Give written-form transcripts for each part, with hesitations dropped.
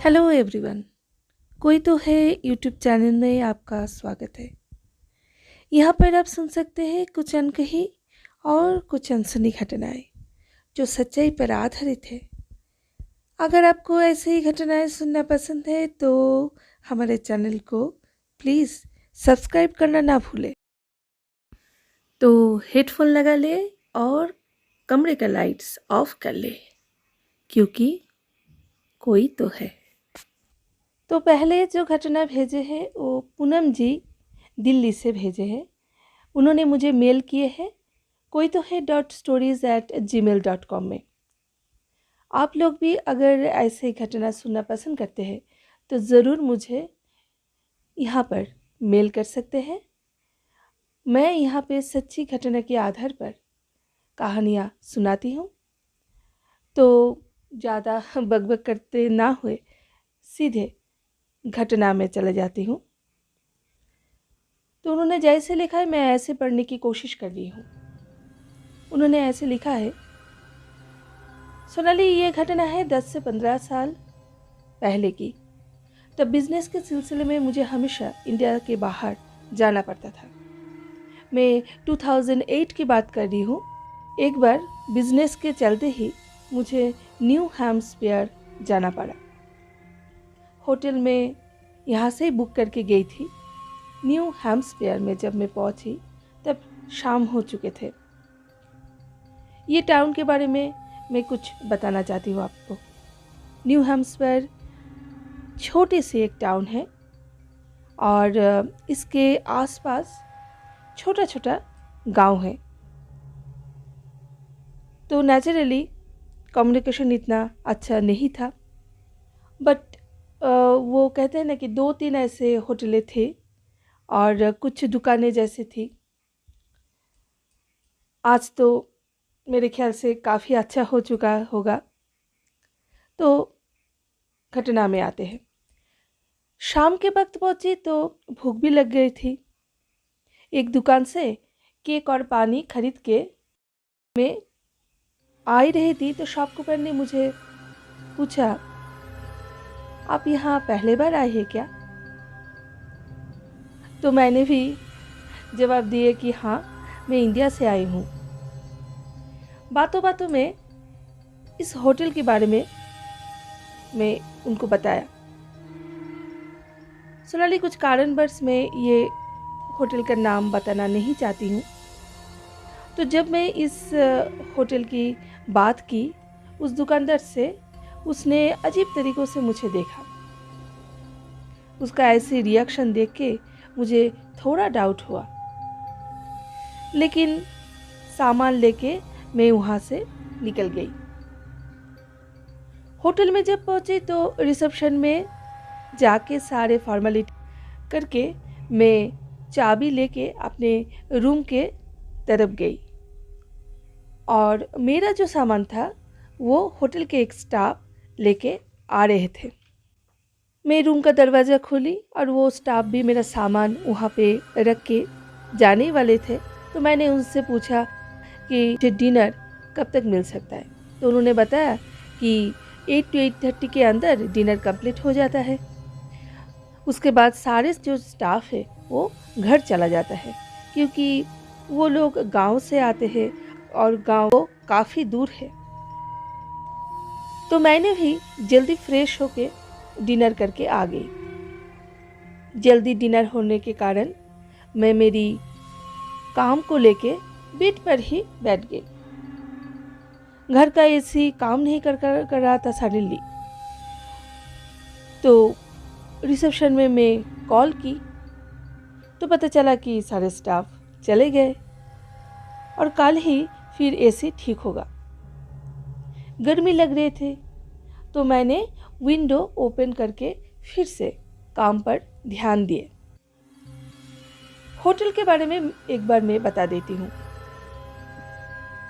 Hello everyone. कोई तो है यूट्यूब चैनल में आपका स्वागत है। यहाँ पर आप सुन सकते हैं कुछ अनकही और कुछ अनसुनी घटनाएं जो सच्चाई पर आधारित है। अगर आपको ऐसे ही घटनाएं सुनना पसंद है तो हमारे चैनल को प्लीज़ सब्सक्राइब करना ना भूलें। तो हेडफोन लगा ले और कमरे का लाइट्स ऑफ कर ले, क्योंकि कोई तो है। तो पहले जो घटना भेजे हैं वो पूनम जी दिल्ली से भेजे हैं। उन्होंने मुझे मेल किए हैं कोई तो है .stories@gmail.com में। आप लोग भी अगर ऐसे घटना सुनना पसंद करते हैं तो ज़रूर मुझे यहाँ पर मेल कर सकते हैं। मैं यहाँ पे सच्ची घटना के आधार पर कहानियाँ सुनाती हूँ। तो ज़्यादा बकबक करते ना हुए सीधे घटना में चले जाती हूँ। तो उन्होंने जैसे लिखा है मैं ऐसे पढ़ने की कोशिश कर रही हूँ। उन्होंने ऐसे लिखा है, सोनाली ये घटना है 10 से 15 साल पहले की। तब बिजनेस के सिलसिले में मुझे हमेशा इंडिया के बाहर जाना पड़ता था। मैं 2008 की बात कर रही हूँ। एक बार बिजनेस के चलते ही मुझे न्यू हैम्पशायर जाना पड़ा। होटल में यहाँ से ही बुक करके गई थी। न्यू हैम्पशायर में जब मैं पहुँची तब शाम हो चुके थे। ये टाउन के बारे में मैं कुछ बताना चाहती हूँ आपको। न्यू हैम्पशायर छोटी सी एक टाउन है और इसके आसपास छोटा छोटा गांव है। तो नेचुरली कम्युनिकेशन इतना अच्छा नहीं था, बट वो कहते हैं ना कि 2-3 ऐसे होटलें थे और कुछ दुकानें जैसी थी। आज तो मेरे ख्याल से काफ़ी अच्छा हो चुका होगा। तो घटना में आते हैं। शाम के वक्त पहुंची तो भूख भी लग गई थी। एक दुकान से केक और पानी खरीद के मैं आ ही रही थी तो शॉपकीपर ने मुझे पूछा, आप यहाँ पहले बार आए हैं क्या? तो मैंने भी जवाब दिए कि हाँ, मैं इंडिया से आई हूँ। बातों बातों में इस होटल के बारे में मैं उनको बताया। सोनाली कुछ कारणवश मैं ये होटल का नाम बताना नहीं चाहती हूँ। तो जब मैं इस होटल की बात की उस दुकानदार से, उसने अजीब तरीक़ों से मुझे देखा। उसका ऐसे रिएक्शन देख के मुझे थोड़ा डाउट हुआ, लेकिन सामान लेके मैं वहाँ से निकल गई। होटल में जब पहुँची तो रिसेप्शन में जाके सारे फॉर्मेलिटी करके मैं चाबी लेके अपने रूम के तरफ गई और मेरा जो सामान था वो होटल के एक स्टाफ लेके आ रहे थे। मैं रूम का दरवाज़ा खोली और वो स्टाफ भी मेरा सामान वहाँ पे रख के जाने वाले थे। तो मैंने उनसे पूछा कि डिनर कब तक मिल सकता है। तो उन्होंने बताया कि 8 to 8:30 के अंदर डिनर कंप्लीट हो जाता है। उसके बाद सारे जो स्टाफ है वो घर चला जाता है, क्योंकि वो लोग गांव से आते हैं और गांव काफ़ी दूर है। तो मैंने भी जल्दी फ्रेश होके डिनर करके आ गई। जल्दी डिनर होने के कारण मैं मेरी काम को लेके बेड पर ही बैठ गई। घर का एसी काम नहीं कर रहा था सडनली। तो रिसेप्शन में मैं कॉल की तो पता चला कि सारे स्टाफ चले गए और कल ही फिर एसी ठीक होगा। गर्मी लग रहे थे तो मैंने विंडो ओपन करके फिर से काम पर ध्यान दिए। होटल के बारे में एक बार मैं बता देती हूँ।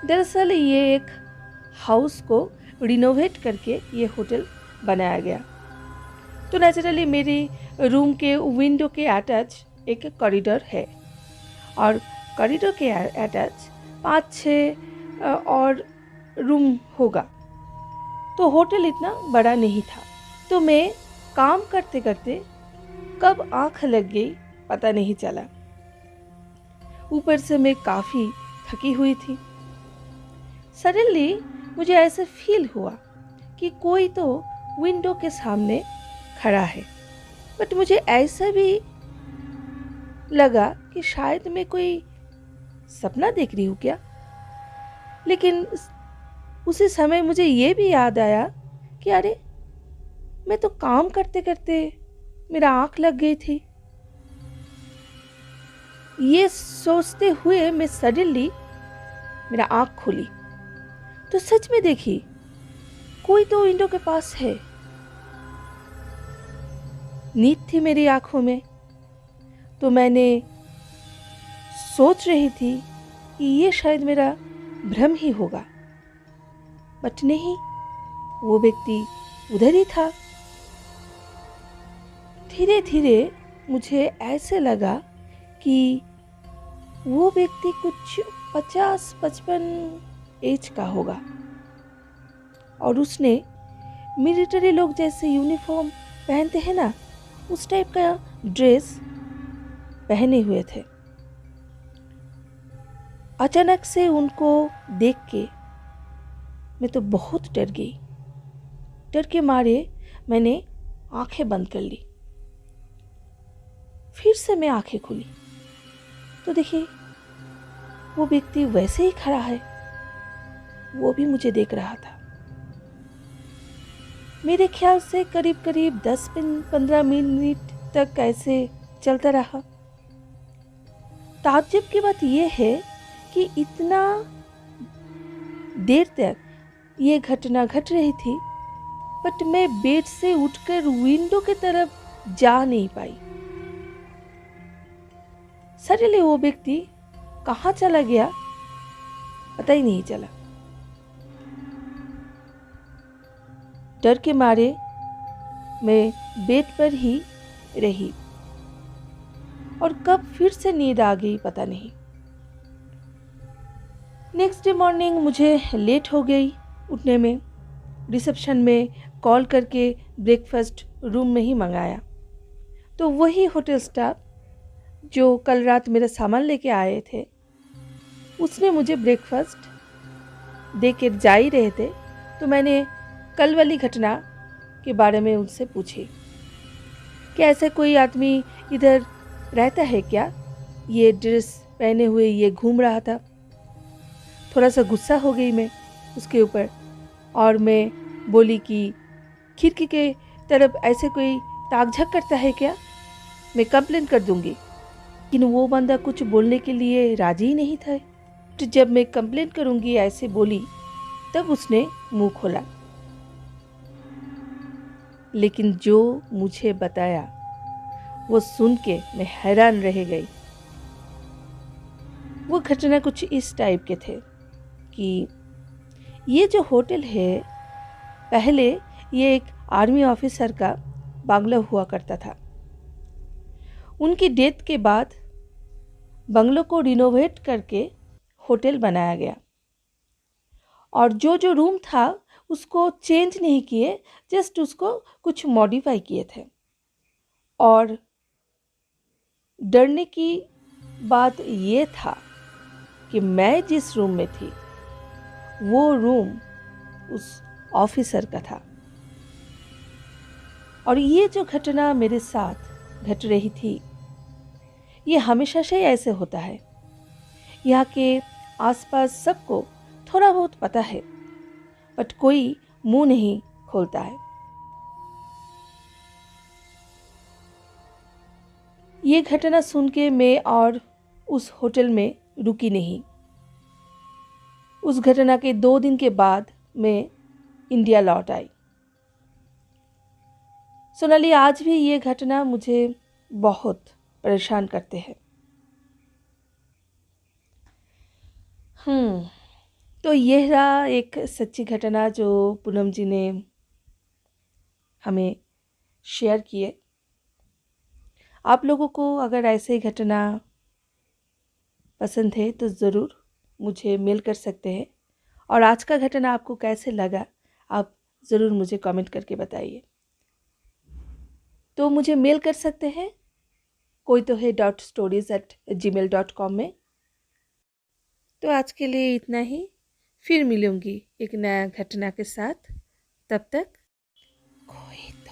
दरअसल ये एक हाउस को रिनोवेट करके ये होटल बनाया गया। तो नेचुरली मेरी रूम के विंडो के अटैच एक कॉरिडोर है और कॉरिडोर के अटैच 5-6 और रूम होगा। तो होटल इतना बड़ा नहीं था। तो मैं काम करते करते कब आंख लग गई पता नहीं चला। ऊपर से मैं काफ़ी थकी हुई थी। सडनली मुझे ऐसे फील हुआ कि कोई तो विंडो के सामने खड़ा है, बट मुझे ऐसा भी लगा कि शायद मैं कोई सपना देख रही हूँ क्या। लेकिन उसी समय मुझे ये भी याद आया कि अरे, मैं तो काम करते करते मेरा आंख लग गई थी। ये सोचते हुए मैं सडनली मेरा आंख खुली तो सच में देखी कोई तो विंडो के पास है। नींद थी मेरी आंखों में, तो मैंने सोच रही थी कि ये शायद मेरा भ्रम ही होगा, बट नहीं, वो व्यक्ति उधर ही था। धीरे धीरे मुझे ऐसे लगा कि वो व्यक्ति कुछ 50-55 एज का होगा और उसने मिलिट्री लोग जैसे यूनिफॉर्म पहनते हैं ना, उस टाइप का ड्रेस पहने हुए थे। अचानक से उनको देख के मैं तो बहुत डर गई। डर के मारे मैंने आंखें बंद कर ली। फिर से मैं आंखें खुली तो देखिए वो व्यक्ति वैसे ही खड़ा है, वो भी मुझे देख रहा था। मेरे ख्याल से करीब करीब 10-15 मिनट तक ऐसे चलता रहा। ताज्जुब की बात यह है कि इतना देर तक ये घटना घट रही थी, बट मैं बेड से उठकर विंडो की तरफ जा नहीं पाई। सडनली वो व्यक्ति कहाँ चला गया पता ही नहीं चला। डर के मारे मैं बेड पर ही रही और कब फिर से नींद आ गई पता नहीं। नेक्स्ट डे मॉर्निंग मुझे लेट हो गई उठने में। रिसेप्शन में कॉल करके ब्रेकफास्ट रूम में ही मंगाया, तो वही होटल स्टाफ जो कल रात मेरा सामान लेके आए थे, उसने मुझे ब्रेकफास्ट दे के जा ही रहे थे, तो मैंने कल वाली घटना के बारे में उनसे पूछी कि ऐसा कोई आदमी इधर रहता है क्या, ये ड्रेस पहने हुए ये घूम रहा था। थोड़ा सा गुस्सा हो गई मैं उसके ऊपर और मैं बोली कि खिड़की के तरफ ऐसे कोई ताक झाँक करता है क्या, मैं कंप्लेन कर दूंगी। लेकिन वो बंदा कुछ बोलने के लिए राजी ही नहीं था। तो जब मैं कंप्लेन करूंगी ऐसे बोली, तब उसने मुंह खोला। लेकिन जो मुझे बताया वो सुन के मैं हैरान रह गई। वो घटना कुछ इस टाइप के थे कि ये जो होटल है, पहले ये एक आर्मी ऑफिसर का बंगला हुआ करता था। उनकी डेथ के बाद बंगलों को रिनोवेट करके होटल बनाया गया और जो जो रूम था उसको चेंज नहीं किए, जस्ट उसको कुछ मॉडिफाई किए थे। और डरने की बात ये था कि मैं जिस रूम में थी वो रूम उस ऑफिसर का था। और ये जो घटना मेरे साथ घट रही थी, ये हमेशा से ऐसे होता है। यहाँ के आसपास सबको थोड़ा बहुत पता है, बट कोई मुंह नहीं खोलता है। ये घटना सुन के मैं और उस होटल में रुकी नहीं। उस घटना के 2 दिन के बाद मैं इंडिया लौट आई। सोनाली, आज भी ये घटना मुझे बहुत परेशान करते हैं। तो यह रहा एक सच्ची घटना जो पूनम जी ने हमें शेयर किए। आप लोगों को अगर ऐसे घटना पसंद है तो ज़रूर मुझे मेल कर सकते हैं। और आज का घटना आपको कैसे लगा, आप ज़रूर मुझे कमेंट करके बताइए। तो मुझे मेल कर सकते हैं कोई तो है .stories@gmail.com में। तो आज के लिए इतना ही, फिर मिलूंगी एक नया घटना के साथ। तब तक कोई